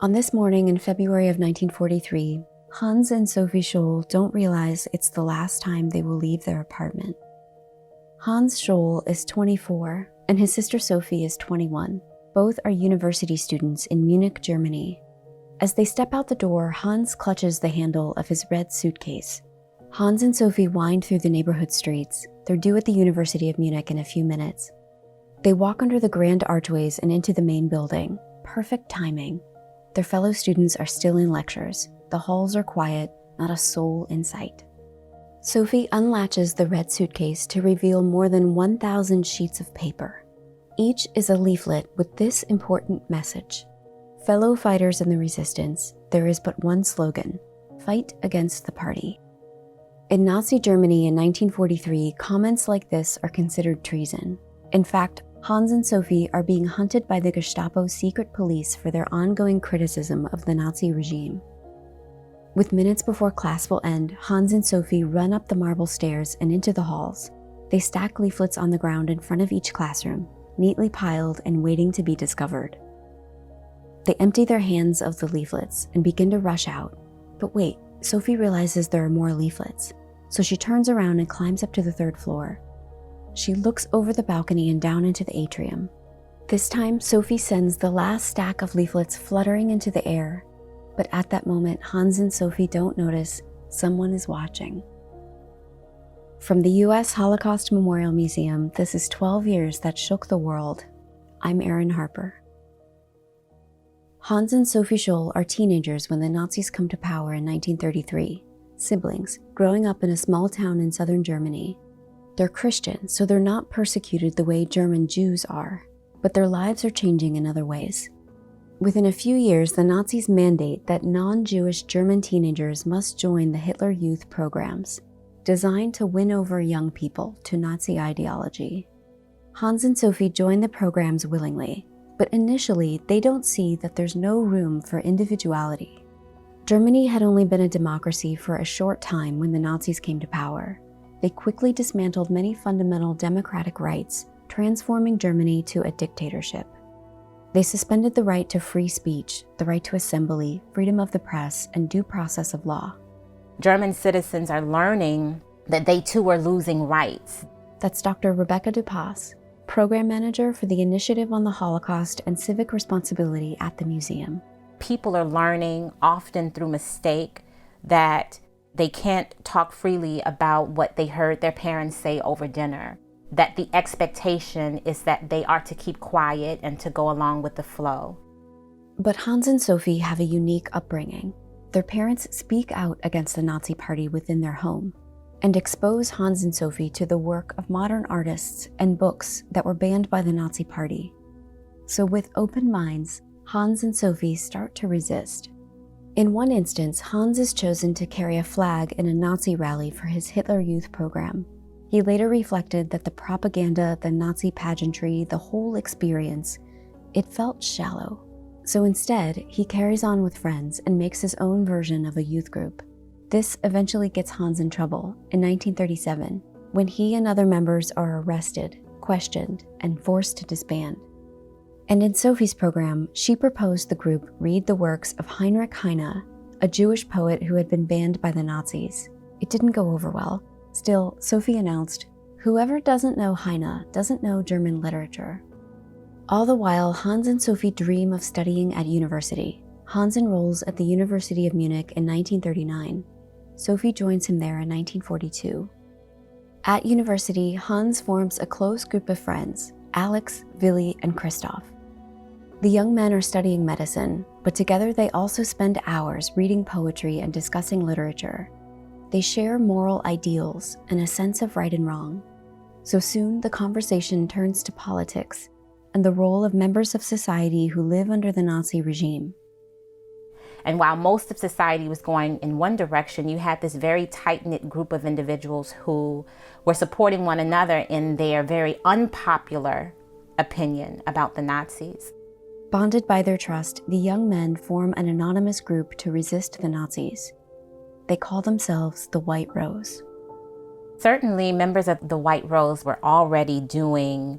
On this morning in February of 1943, Hans and Sophie Scholl don't realize it's the last time they will leave their apartment. Hans Scholl is 24 and his sister Sophie is 21. Both are university students in Munich, Germany. As they step out the door, Hans clutches the handle of his red suitcase. Hans and Sophie wind through the neighborhood streets. They're due at the University of Munich in a few minutes. They walk under the grand archways and into the main building. Perfect timing. Their fellow students are still in lectures. The halls are quiet, not a soul in sight. Sophie unlatches the red suitcase to reveal more than 1,000 sheets of paper. Each is a leaflet with this important message. Fellow fighters in the resistance, there is but one slogan: fight against the party. In Nazi Germany in 1943, comments like this are considered treason. In fact, Hans and Sophie are being hunted by the Gestapo secret police for their ongoing criticism of the Nazi regime. With minutes before class will end, Hans and Sophie run up the marble stairs and into the halls. They stack leaflets on the ground in front of each classroom, neatly piled and waiting to be discovered. They empty their hands of the leaflets and begin to rush out. But wait, Sophie realizes there are more leaflets, so she turns around and climbs up to the third floor. She looks over the balcony and down into the atrium. This time, Sophie sends the last stack of leaflets fluttering into the air. But at that moment, Hans and Sophie don't notice someone is watching. From the U.S. Holocaust Memorial Museum, this is 12 years that shook the world. I'm Erin Harper. Hans and Sophie Scholl are teenagers when the Nazis come to power in 1933. Siblings, growing up in a small town in southern Germany. They're Christian, so they're not persecuted the way German Jews are, but their lives are changing in other ways. Within a few years, the Nazis mandate that non-Jewish German teenagers must join the Hitler Youth programs, designed to win over young people to Nazi ideology. Hans and Sophie join the programs willingly, but initially they don't see that there's no room for individuality. Germany had only been a democracy for a short time when the Nazis came to power. They quickly dismantled many fundamental democratic rights, transforming Germany to a dictatorship. They suspended the right to free speech, the right to assembly, freedom of the press, and due process of law. German citizens are learning that they too are losing rights. That's Dr. Rebecca Dupas, program manager for the Initiative on the Holocaust and Civic Responsibility at the museum. People are learning, often through mistake, that they can't talk freely about what they heard their parents say over dinner. That the expectation is that they are to keep quiet and to go along with the flow. But Hans and Sophie have a unique upbringing. Their parents speak out against the Nazi Party within their home and expose Hans and Sophie to the work of modern artists and books that were banned by the Nazi Party. So with open minds, Hans and Sophie start to resist. In one instance, Hans is chosen to carry a flag in a Nazi rally for his Hitler Youth program. He later reflected that the propaganda, the Nazi pageantry, the whole experience, it felt shallow. So instead, he carries on with friends and makes his own version of a youth group. This eventually gets Hans in trouble in 1937, when he and other members are arrested, questioned, and forced to disband. And in Sophie's program, she proposed the group read the works of Heinrich Heine, a Jewish poet who had been banned by the Nazis. It didn't go over well. Still, Sophie announced, "Whoever doesn't know Heine doesn't know German literature." All the while, Hans and Sophie dream of studying at university. Hans enrolls at the University of Munich in 1939. Sophie joins him there in 1942. At university, Hans forms a close group of friends, Alex, Willi, and Christoph. The young men are studying medicine, but together they also spend hours reading poetry and discussing literature. They share moral ideals and a sense of right and wrong. So soon the conversation turns to politics and the role of members of society who live under the Nazi regime. And while most of society was going in one direction, you had this very tight-knit group of individuals who were supporting one another in their very unpopular opinion about the Nazis. Bonded by their trust, the young men form an anonymous group to resist the Nazis. They call themselves the White Rose. Certainly, members of the White Rose were already doing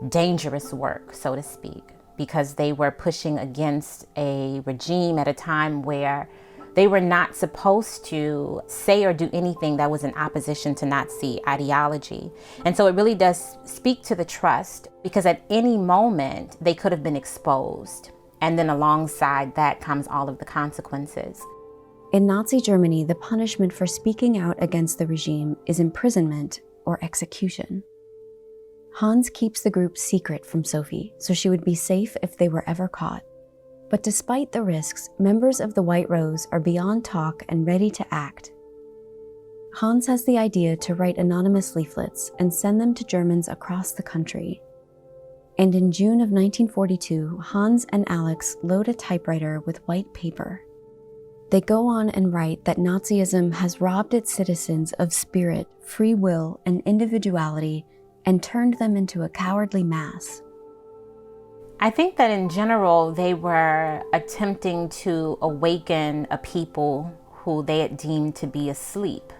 dangerous work, so to speak. because they were pushing against a regime at a time where they were not supposed to say or do anything that was in opposition to Nazi ideology. And so it really does speak to the trust, because at any moment they could have been exposed. And then alongside that comes all of the consequences. In Nazi Germany, the punishment for speaking out against the regime is imprisonment or execution. Hans keeps the group secret from Sophie, so she would be safe if they were ever caught. But despite the risks, members of the White Rose are beyond talk and ready to act. Hans has the idea to write anonymous leaflets and send them to Germans across the country. And in June of 1942, Hans and Alex load a typewriter with white paper. They go on and write that Nazism has robbed its citizens of spirit, free will, and individuality, and turned them into a cowardly mass. I think that in general, they were attempting to awaken a people who they had deemed to be asleep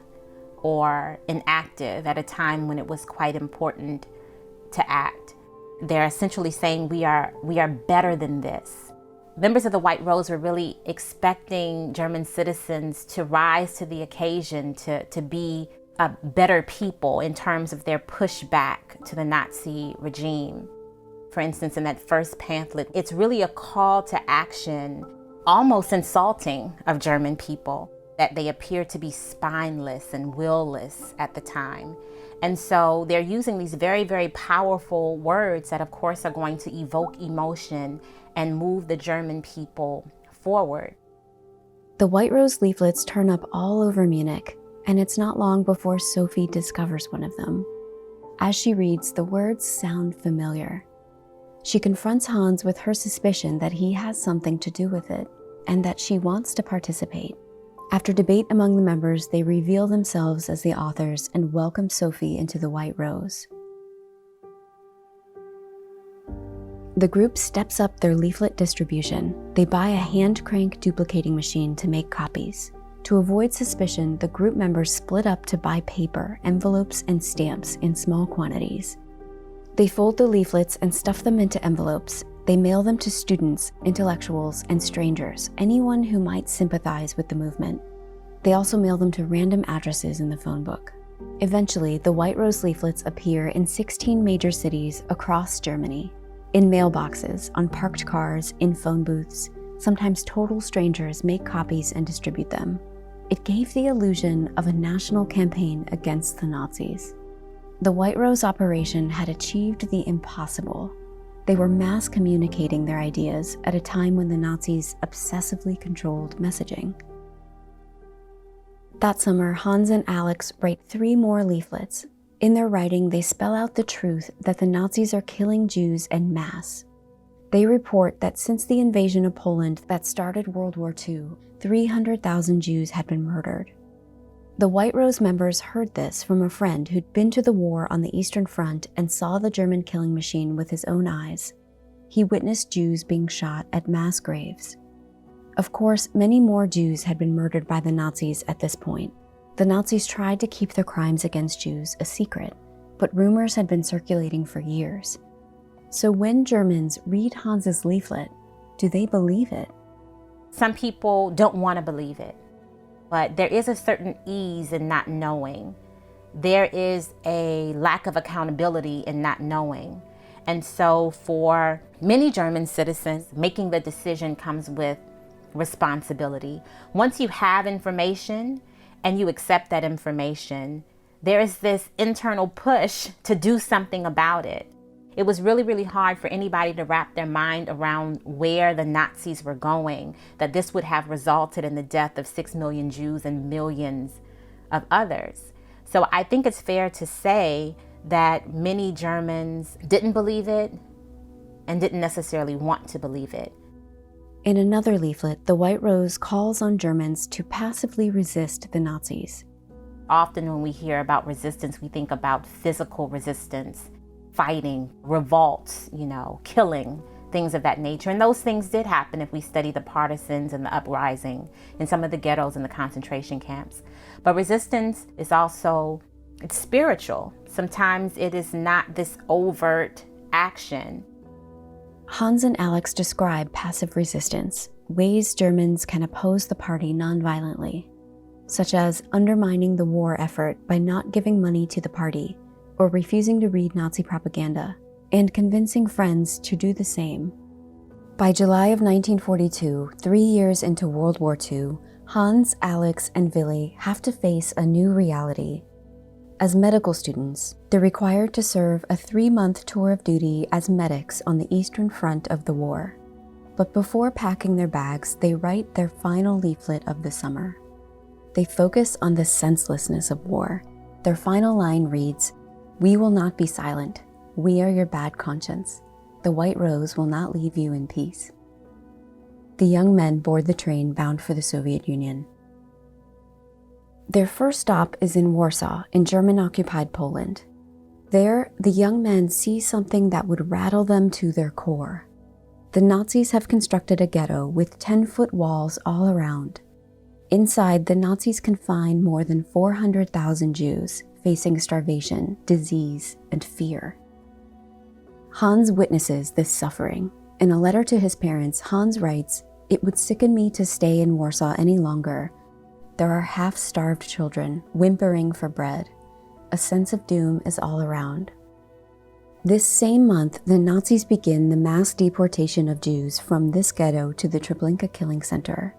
or inactive at a time when it was quite important to act. They're essentially saying we are better than this. Members of the White Rose were really expecting German citizens to rise to the occasion, to be a better people in terms of their pushback to the Nazi regime. For instance, in that first pamphlet, it's really a call to action, almost insulting of German people, that they appear to be spineless and willless at the time. And so they're using these very, very powerful words that, of course, are going to evoke emotion and move the German people forward. The White Rose leaflets turn up all over Munich, and it's not long before Sophie discovers one of them. As she reads, the words sound familiar. She confronts Hans with her suspicion that he has something to do with it, and that she wants to participate. After debate among the members, they reveal themselves as the authors and welcome Sophie into the White Rose. The group steps up their leaflet distribution. They buy a hand-crank duplicating machine to make copies. To avoid suspicion, the group members split up to buy paper, envelopes, and stamps in small quantities. They fold the leaflets and stuff them into envelopes. They mail them to students, intellectuals, and strangers, anyone who might sympathize with the movement. They also mail them to random addresses in the phone book. Eventually, the White Rose leaflets appear in 16 major cities across Germany. In mailboxes, on parked cars, in phone booths. Sometimes total strangers make copies and distribute them. It gave the illusion of a national campaign against the Nazis. The White Rose operation had achieved the impossible. They were mass communicating their ideas at a time when the Nazis obsessively controlled messaging. That summer, Hans and Alex write 3 more leaflets. In their writing, they spell out the truth that the Nazis are killing Jews en masse. They report that since the invasion of Poland that started World War II, 300,000 Jews had been murdered. The White Rose members heard this from a friend who'd been to the war on the Eastern Front and saw the German killing machine with his own eyes. He witnessed Jews being shot at mass graves. Of course, many more Jews had been murdered by the Nazis at this point. The Nazis tried to keep their crimes against Jews a secret, but rumors had been circulating for years. So when Germans read Hans's leaflet, do they believe it? Some people don't want to believe it. But there is a certain ease in not knowing. There is a lack of accountability in not knowing. And so for many German citizens, making the decision comes with responsibility. Once you have information and you accept that information, there is this internal push to do something about it. It was really, really hard for anybody to wrap their mind around where the Nazis were going, that this would have resulted in the death of 6 million Jews and millions of others. So I think it's fair to say that many Germans didn't believe it and didn't necessarily want to believe it. In another leaflet, the White Rose calls on Germans to passively resist the Nazis. Often when we hear about resistance, we think about physical resistance, fighting, revolts, killing, things of that nature. And those things did happen if we study the partisans and the uprising in some of the ghettos and the concentration camps. But resistance is also, it's spiritual. Sometimes it is not this overt action. Hans and Alex describe passive resistance, ways Germans can oppose the party nonviolently, such as undermining the war effort by not giving money to the party or refusing to read Nazi propaganda, and convincing friends to do the same. By July of 1942, 3 years into World War II, Hans, Alex, and Willi have to face a new reality. As medical students, they're required to serve a 3-month tour of duty as medics on the Eastern Front of the war. But before packing their bags, they write their final leaflet of the summer. They focus on the senselessness of war. Their final line reads, "We will not be silent. We are your bad conscience. The White Rose will not leave you in peace." The young men board the train bound for the Soviet Union. Their first stop is in Warsaw, in German-occupied Poland. There, the young men see something that would rattle them to their core. The Nazis have constructed a ghetto with 10-foot walls all around. Inside, the Nazis confine more than 400,000 Jews facing starvation, disease, and fear. Hans witnesses this suffering. In a letter to his parents, Hans writes, "It would sicken me to stay in Warsaw any longer. There are half-starved children, whimpering for bread. A sense of doom is all around." This same month, the Nazis begin the mass deportation of Jews from this ghetto to the Treblinka killing center.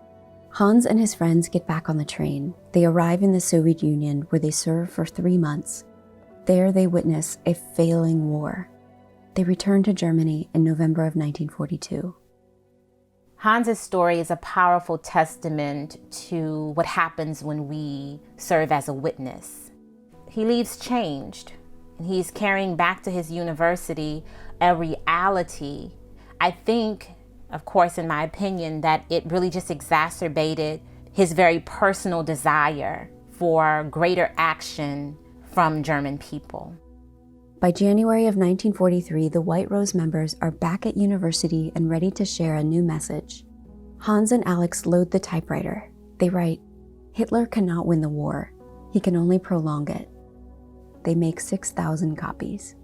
Hans and his friends get back on the train. They arrive in the Soviet Union, where they serve for 3 months. There they witness a failing war. They return to Germany in November of 1942. Hans's story is a powerful testament to what happens when we serve as a witness. He leaves changed. He's carrying back to his university a reality. I think, of course, in my opinion, that it really just exacerbated his very personal desire for greater action from German people. By January of 1943, the White Rose members are back at university and ready to share a new message. Hans and Alex load the typewriter. They write, "Hitler cannot win the war. He can only prolong it." They make 6,000 copies.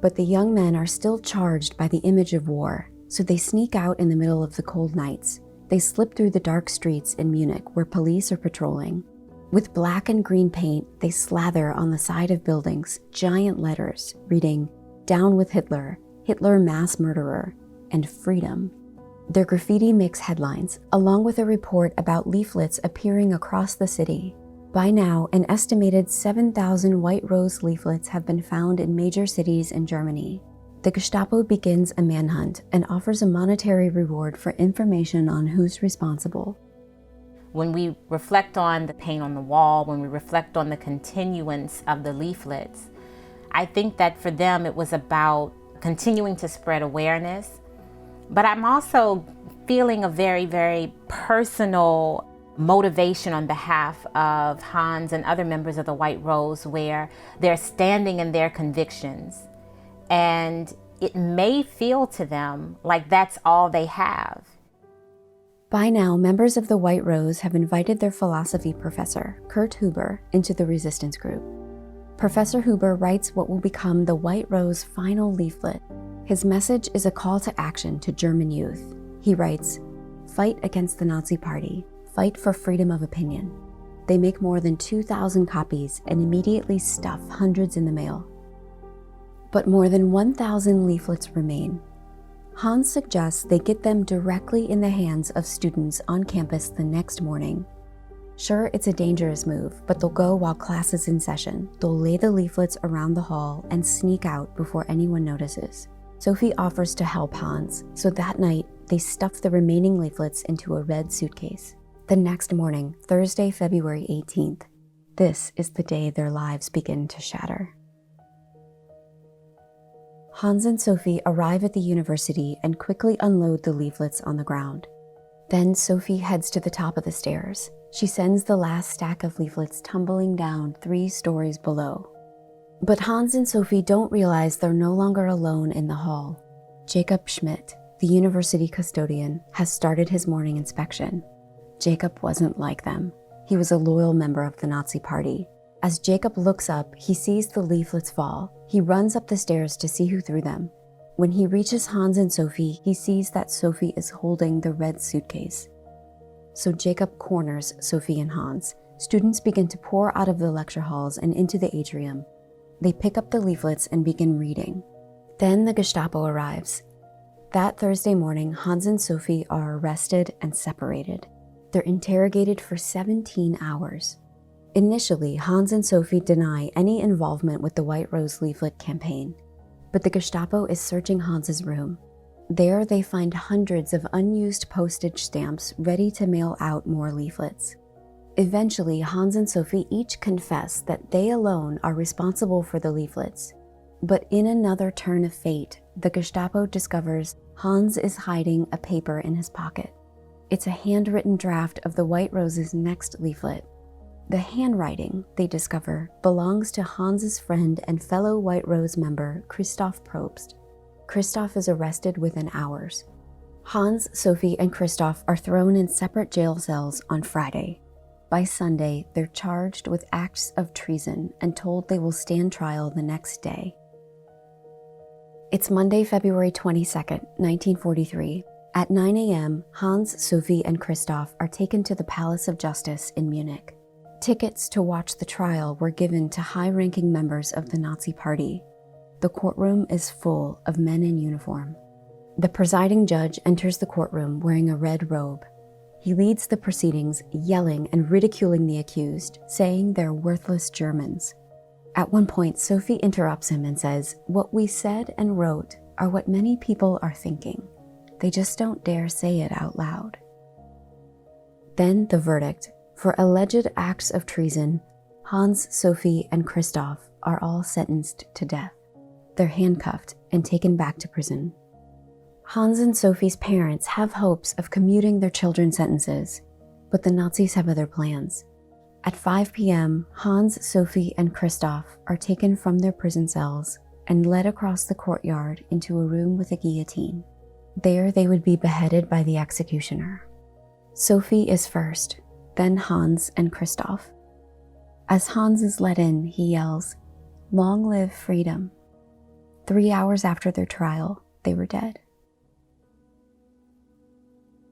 But the young men are still charged by the image of war, so they sneak out in the middle of the cold nights. They slip through the dark streets in Munich where police are patrolling. With black and green paint, they slather on the side of buildings giant letters reading, "Down with Hitler, Hitler mass murderer," and "Freedom." Their graffiti makes headlines, along with a report about leaflets appearing across the city. By now, an estimated 7,000 White Rose leaflets have been found in major cities in Germany. The Gestapo begins a manhunt and offers a monetary reward for information on who's responsible. When we reflect on the paint on the wall, when we reflect on the continuance of the leaflets, I think that for them it was about continuing to spread awareness. But I'm also feeling a very, very personal motivation on behalf of Hans and other members of the White Rose, where they're standing in their convictions. And it may feel to them like that's all they have. By now, members of the White Rose have invited their philosophy professor, Kurt Huber, into the resistance group. Professor Huber writes what will become the White Rose final leaflet. His message is a call to action to German youth. He writes, "Fight against the Nazi Party. Fight for freedom of opinion." They make more than 2,000 copies and immediately stuff hundreds in the mail. But more than 1,000 leaflets remain. Hans suggests they get them directly in the hands of students on campus the next morning. Sure, it's a dangerous move, but they'll go while class is in session. They'll lay the leaflets around the hall and sneak out before anyone notices. Sophie offers to help Hans, so that night they stuff the remaining leaflets into a red suitcase. The next morning, Thursday, February 18th, this is the day their lives begin to shatter. Hans and Sophie arrive at the university and quickly unload the leaflets on the ground. Then Sophie heads to the top of the stairs. She sends the last stack of leaflets tumbling down 3 stories below. But Hans and Sophie don't realize they're no longer alone in the hall. Jacob Schmidt, the university custodian, has started his morning inspection. Jacob wasn't like them. He was a loyal member of the Nazi Party. As Jacob looks up, he sees the leaflets fall. He runs up the stairs to see who threw them. When he reaches Hans and Sophie, he sees that Sophie is holding the red suitcase. So Jacob corners Sophie and Hans. Students begin to pour out of the lecture halls and into the atrium. They pick up the leaflets and begin reading. Then the Gestapo arrives. That Thursday morning, Hans and Sophie are arrested and separated. They're interrogated for 17 hours. Initially, Hans and Sophie deny any involvement with the White Rose leaflet campaign, but the Gestapo is searching Hans's room. There, they find hundreds of unused postage stamps ready to mail out more leaflets. Eventually, Hans and Sophie each confess that they alone are responsible for the leaflets. But in another turn of fate, the Gestapo discovers Hans is hiding a paper in his pocket. It's a handwritten draft of the White Rose's next leaflet. The handwriting, they discover, belongs to Hans's friend and fellow White Rose member, Christoph Probst. Christoph is arrested within hours. Hans, Sophie, and Christoph are thrown in separate jail cells on Friday. By Sunday, they're charged with acts of treason and told they will stand trial the next day. It's Monday, February 22nd, 1943. At 9 a.m., Hans, Sophie, and Christoph are taken to the Palace of Justice in Munich. Tickets to watch the trial were given to high-ranking members of the Nazi Party. The courtroom is full of men in uniform. The presiding judge enters the courtroom wearing a red robe. He leads the proceedings, yelling and ridiculing the accused, saying they're worthless Germans. At one point, Sophie interrupts him and says, "What we said and wrote are what many people are thinking. They just don't dare say it out loud." Then the verdict. For alleged acts of treason, Hans, Sophie, and Christoph are all sentenced to death. They're handcuffed and taken back to prison. Hans and Sophie's parents have hopes of commuting their children's sentences, but the Nazis have other plans. At 5 p.m., Hans, Sophie, and Christoph are taken from their prison cells and led across the courtyard into a room with a guillotine. There they would be beheaded by the executioner. Sophie is first, then Hans and Christoph. As Hans is led in, he yells, "Long live freedom." 3 hours after their trial, they were dead.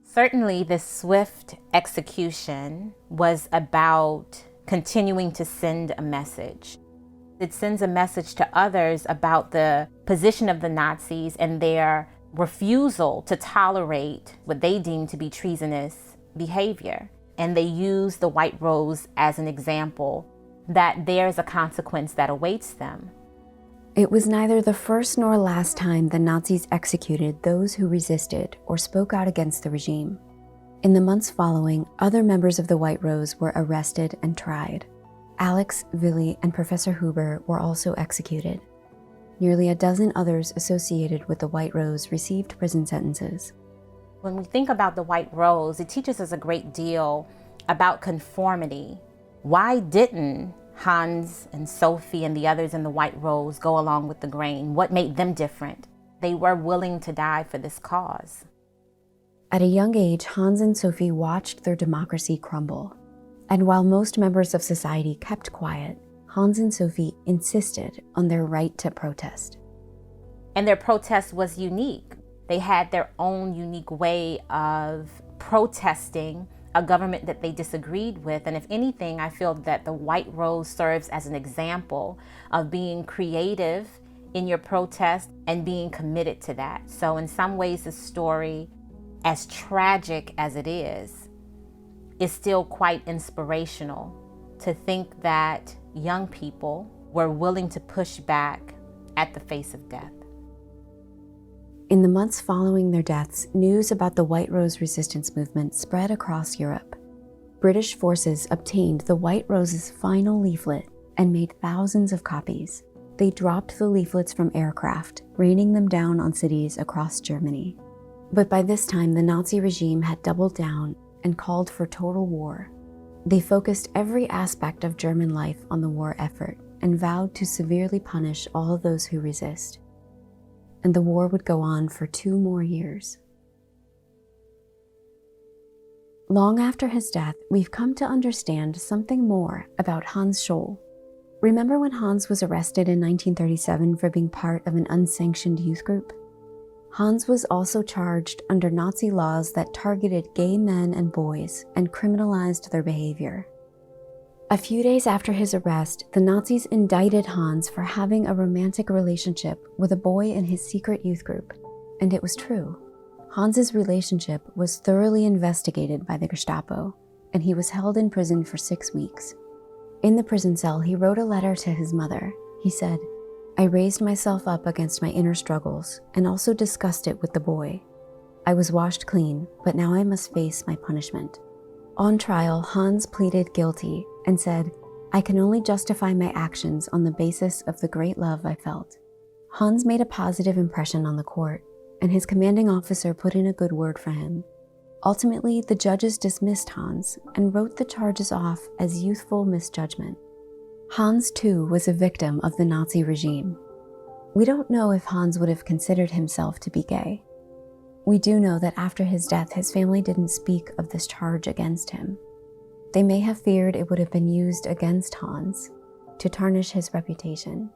Certainly, this swift execution was about continuing to send a message. It sends a message to others about the position of the Nazis and their refusal to tolerate what they deem to be treasonous behavior. And they use the White Rose as an example that there's a consequence that awaits them. It was neither the first nor last time the Nazis executed those who resisted or spoke out against the regime. In the months following, other members of the White Rose were arrested and tried. Alex, Willy, and Professor Huber were also executed. Nearly a dozen others associated with the White Rose received prison sentences. When we think about the White Rose, it teaches us a great deal about conformity. Why didn't Hans and Sophie and the others in the White Rose go along with the grain? What made them different? They were willing to die for this cause. At a young age, Hans and Sophie watched their democracy crumble. And while most members of society kept quiet, Hans and Sophie insisted on their right to protest. And their protest was unique. They had their own unique way of protesting a government that they disagreed with. And if anything, I feel that the White Rose serves as an example of being creative in your protest and being committed to that. So in some ways, the story, as tragic as it is still quite inspirational to think that young people were willing to push back at the face of death. In the months following their deaths, news about the White Rose resistance movement spread across Europe. British forces obtained the White Rose's final leaflet and made thousands of copies. They dropped the leaflets from aircraft, raining them down on cities across Germany. But by this time, the Nazi regime had doubled down and called for total war. They focused every aspect of German life on the war effort and vowed to severely punish all of those who resist. And the war would go on for 2 more years. Long after his death, we've come to understand something more about Hans Scholl. Remember when Hans was arrested in 1937 for being part of an unsanctioned youth group? Hans was also charged under Nazi laws that targeted gay men and boys and criminalized their behavior. A few days after his arrest, the Nazis indicted Hans for having a romantic relationship with a boy in his secret youth group, and it was true. Hans's relationship was thoroughly investigated by the Gestapo, and he was held in prison for 6 weeks. In the prison cell, he wrote a letter to his mother. He said, "I raised myself up against my inner struggles and also discussed it with the boy. I was washed clean, but now I must face my punishment." On trial, Hans pleaded guilty and said, "I can only justify my actions on the basis of the great love I felt." Hans made a positive impression on the court, and his commanding officer put in a good word for him. Ultimately, the judges dismissed Hans and wrote the charges off as youthful misjudgment. Hans, too, was a victim of the Nazi regime. We don't know if Hans would have considered himself to be gay. We do know that after his death, his family didn't speak of this charge against him. They may have feared it would have been used against Hans to tarnish his reputation.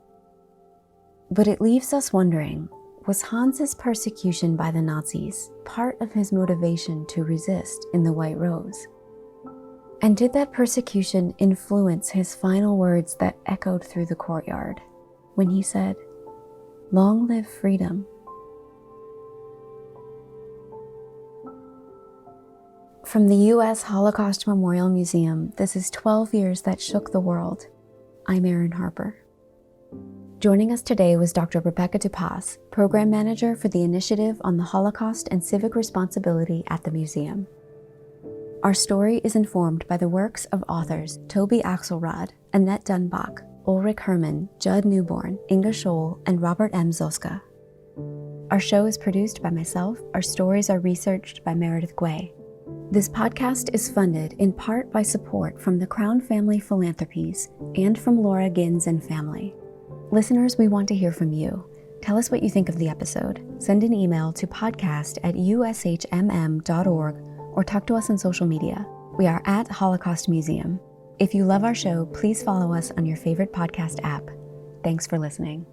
But it leaves us wondering, was Hans's persecution by the Nazis part of his motivation to resist in the White Rose? And did that persecution influence his final words that echoed through the courtyard when he said, "Long live freedom"? From the U.S. Holocaust Memorial Museum, this is 12 Years That Shook the World. I'm Erin Harper. Joining us today was Dr. Rebecca Dupas, Program Manager for the Initiative on the Holocaust and Civic Responsibility at the museum. Our story is informed by the works of authors Toby Axelrod, Annette Dunbach, Ulrich Herrmann, Judd Newborn, Inga Scholl, and Robert M. Zoska. Our show is produced by myself. Our stories are researched by Meredith Guay. This podcast is funded in part by support from the Crown Family Philanthropies and from Laura Gins and family. Listeners, we want to hear from you. Tell us what you think of the episode. Send an email to podcast@ushmm.org or talk to us on social media. We are at Holocaust Museum. If you love our show, please follow us on your favorite podcast app. Thanks for listening.